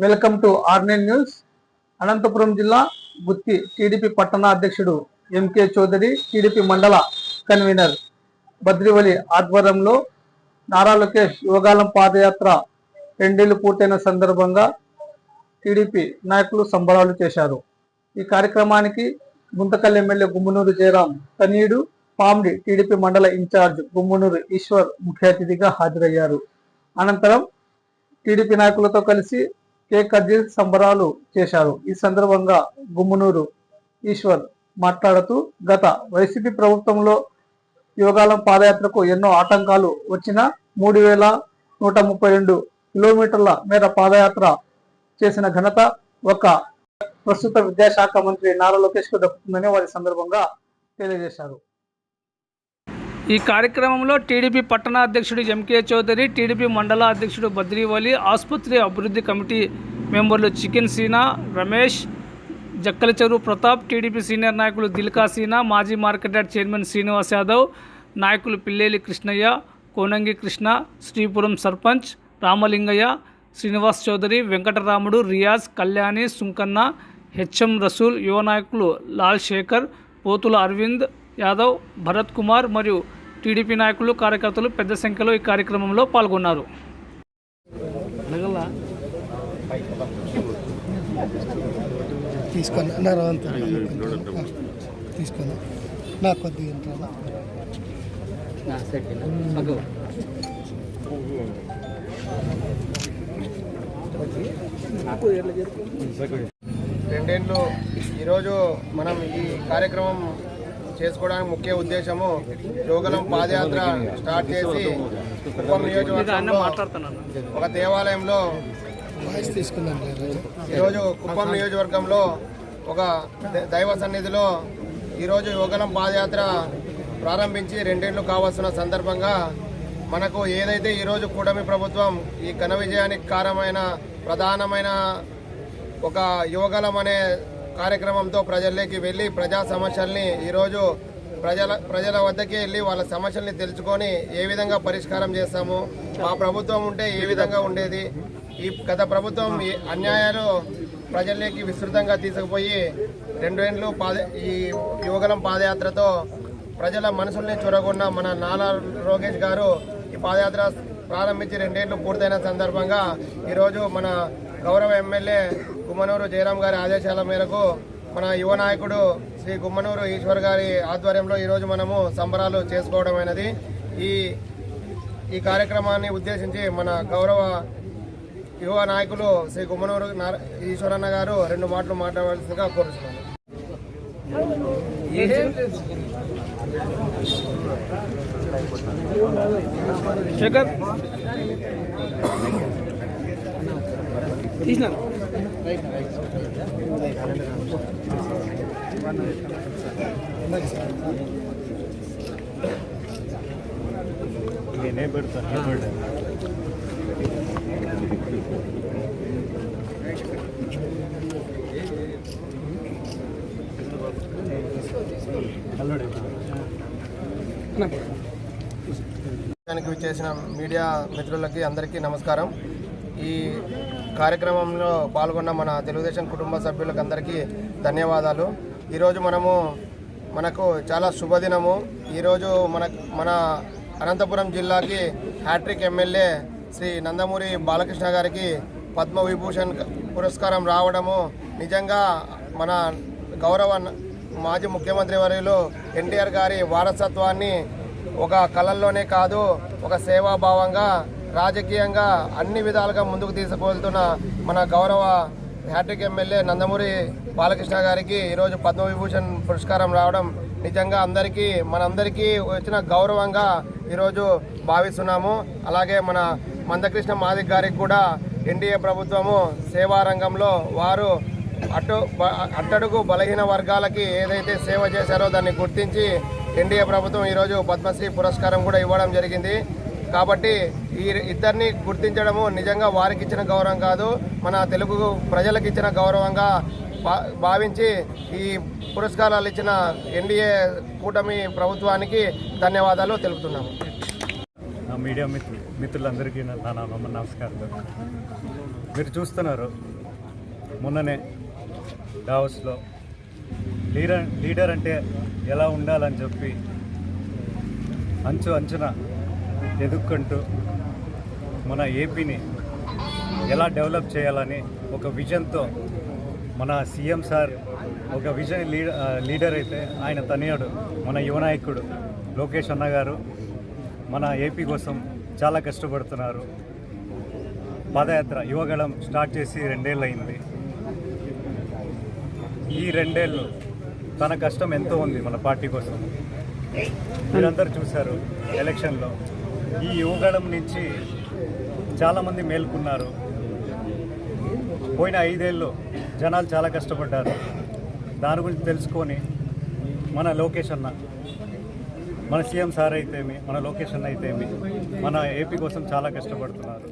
Welcome to R nine news. Anantapuram జిల్లా Gooty TDP పట్టణ అధ్యక్షుడు ఎంకే చౌదరి, టీడీపీ మండల కన్వీనర్ బద్రివలి ఆధ్వర్యంలో నారా లోకేష్ యువగాలం పాదయాత్ర 2 ఏళ్లు పూర్తయిన సందర్భంగా టీడీపీ నాయకులు సంబరాలు చేశారు. ఈ కార్యక్రమానికి గుంతకల్ ఎమ్మెల్యే గుమ్మనూరు జయరాం తనయుడు పామ్డి టీడీపీ మండల ఇన్ఛార్జ్ గుమ్మనూరు ఈశ్వర్ ముఖ్య అతిథిగా హాజరయ్యారు. అనంతరం టీడీపీ నాయకులతో కలిసి కేక్ కట్ చేసి సంబరాలు చేశారు. ఈ సందర్భంగా గుమ్మనూరు ఈశ్వర్ మాట్లాడుతూ, గత వైసీపీ ప్రభుత్వంలో యువగాలం పాదయాత్రకు ఎన్నో ఆటంకాలు వచ్చినా 3132 కిలోమీటర్ల మేర పాదయాత్ర చేసిన ఘనత ఒక ప్రస్తుత విద్యాశాఖ మంత్రి నారా లోకేష్ కు దక్కుతుందని వారి సందర్భంగా తెలియజేశారు. ఈ కార్యక్రమంలో టీడీపీ పట్టణ అధ్యక్షుడు ఎంకే చౌదరి, టీడీపీ మండల అధ్యక్షుడు బద్రివలి, ఆసుపత్రి అభివృద్ధి కమిటీ మెంబర్లు చికెన్ సీనా, రమేష్, జక్కలచెరువు ప్రతాప్, టీడీపీ సీనియర్ నాయకులు దిల్కా సీనా, మాజీ market yard chairman Srinivas Yadav, నాయకులు పిల్లేలి కృష్ణయ్య, కోనంగి కృష్ణ, శ్రీపురం సర్పంచ్ రామలింగయ్య, శ్రీనివాస్ చౌదరి, వెంకటరాముడు, రియాజ్, కళ్యాణి, సుంకన్న, హెచ్ఎం రసూల్, యువ నాయకులు లాల్ శేఖర్, పోతుల అరవింద్ యాదవ్, భరత్ కుమార్ మరియు టీడీపీ నాయకులు, కార్యకర్తలు పెద్ద సంఖ్యలో ఈ కార్యక్రమంలో పాల్గొన్నారు. రెండేళ్ళు ఈరోజు మనం ఈ కార్యక్రమం చేసుకోవడానికి ముఖ్య ఉద్దేశము యువగలం పాదయాత్ర స్టార్ట్ చేసి కుప్పం నియోజకవర్గంలో ఒక దేవాలయంలో ఈరోజు కుప్పం నియోజకవర్గంలో ఒక దైవ సన్నిధిలో ఈరోజు యువగలం పాదయాత్ర ప్రారంభించి 2 ఏళ్లు కావాల్సిన సందర్భంగా మనకు ఏదైతే ఈరోజు కూటమి ప్రభుత్వం ఈ ఘన విజయానికి కారణమైన ప్రధానమైన ఒక యువగలం అనే కార్యక్రమంతో ప్రజల్లోకి వెళ్ళి ప్రజా సమస్యల్ని ఈరోజు ప్రజల వద్దకి వెళ్ళి వాళ్ళ సమస్యల్ని తెలుసుకొని ఏ విధంగా పరిష్కారం చేస్తాము, మా ప్రభుత్వం ఉంటే ఏ విధంగా ఉండేది, ఈ గత ప్రభుత్వం అన్యాయాలు ప్రజల్లోకి విస్తృతంగా తీసుకుపోయి 2 ఏళ్ళు ఈ యువగలం పాదయాత్రతో ప్రజల మనసుల్ని చూరగొన్న మన నారా లోకేష్ గారు ఈ పాదయాత్ర ప్రారంభించి 2 ఏళ్ళు పూర్తయిన సందర్భంగా ఈరోజు మన గౌరవ ఎమ్మెల్యే గుమ్మనూరు జయరాం గారి ఆదేశాల మేరకు మన యువ నాయకుడు శ్రీ గుమ్మనూరు ఈశ్వర్ గారి ఆధ్వర్యంలో ఈరోజు మనము సంబరాలు చేసుకోవడం అయినది. ఈ కార్యక్రమాన్ని ఉద్దేశించి మన గౌరవ యువ నాయకులు శ్రీ గుమ్మనూరు ఈశ్వరన్న గారు 2 మాటలు మాట్లాడవలసిందిగా కోరుతున్నాను. చేసిన మీడియా మిత్రులకి అందరికీ నమస్కారం. ఈ కార్యక్రమంలో పాల్గొన్న మన తెలుగుదేశం కుటుంబ సభ్యులకు అందరికీ ధన్యవాదాలు. ఈరోజు మనకు చాలా శుభదినము. ఈరోజు మన అనంతపురం జిల్లాకి హ్యాట్రిక్ ఎమ్మెల్యే శ్రీ నందమూరి బాలకృష్ణ గారికి పద్మవిభూషణ్ పురస్కారం రావడము నిజంగా మన గౌరవ మాజీ ముఖ్యమంత్రి వర్యులు ఎన్టీఆర్ గారి వారసత్వాన్ని ఒక కళల్లోనే కాదు, ఒక సేవాభావంగా రాజకీయంగా అన్ని విధాలుగా ముందుకు తీసుకువెళ్తున్న మన గౌరవ హ్యాట్రిక్ ఎమ్మెల్యే నందమూరి బాలకృష్ణ గారికి ఈరోజు పద్మవిభూషణ్ పురస్కారం రావడం నిజంగా మనందరికీ వచ్చిన గౌరవంగా ఈరోజు భావిస్తున్నాము. అలాగే మన మందకృష్ణ మాదిక్ గారికి కూడా ఎన్డీఏ ప్రభుత్వము సేవా రంగంలో వారు అట్టడుగు బలహీన వర్గాలకి ఏదైతే సేవ చేశారో దాన్ని గుర్తించి ఎన్డీఏ ప్రభుత్వం ఈరోజు పద్మశ్రీ పురస్కారం కూడా ఇవ్వడం జరిగింది. కాబట్టి ఈ ఇద్దరిని గుర్తించడము నిజంగా వారికి ఇచ్చిన గౌరవం కాదు, మన తెలుగు ప్రజలకు ఇచ్చిన గౌరవంగా భావించి ఈ పురస్కారాలు ఇచ్చిన ఎన్డీఏ కూటమి ప్రభుత్వానికి ధన్యవాదాలు తెలుపుతున్నాము. మీడియా మిత్రులందరికీ నా నమస్కారం. మీరు చూస్తున్నారు మొన్ననే డావోస్లో లీడర్ అంటే ఎలా ఉండాలని చెప్పి అంచున ఎదుక్కుంటూ మన ఏపీని ఎలా డెవలప్ చేయాలని ఒక విజన్తో మన సీఎం సార్ ఒక విజన్ లీడర్ అయితే ఆయన తనయుడు మన యువ నాయకుడు లోకేష్ అన్న గారు మన ఏపీ కోసం చాలా కష్టపడుతున్నారు. పాదయాత్ర యువగళం స్టార్ట్ చేసి 2 ఏళ్ళు అయింది. ఈ 2 ఏళ్ళు తన కష్టం ఎంతో ఉంది మన పార్టీ కోసం. మీరందరూ చూశారు ఎలక్షన్లో. ఈ యువగళం నుంచి చాలామంది మేల్కొన్నారు. పోయిన 5 ఏళ్ళు జనాలు చాలా కష్టపడ్డారు. దాని గురించి తెలుసుకొని మన లోకేష్ అన్న, మన సీఎం సార్ అయితేమి, మన లోకేష్ అన్న అయితేమి మన ఏపీ కోసం చాలా కష్టపడుతున్నారు.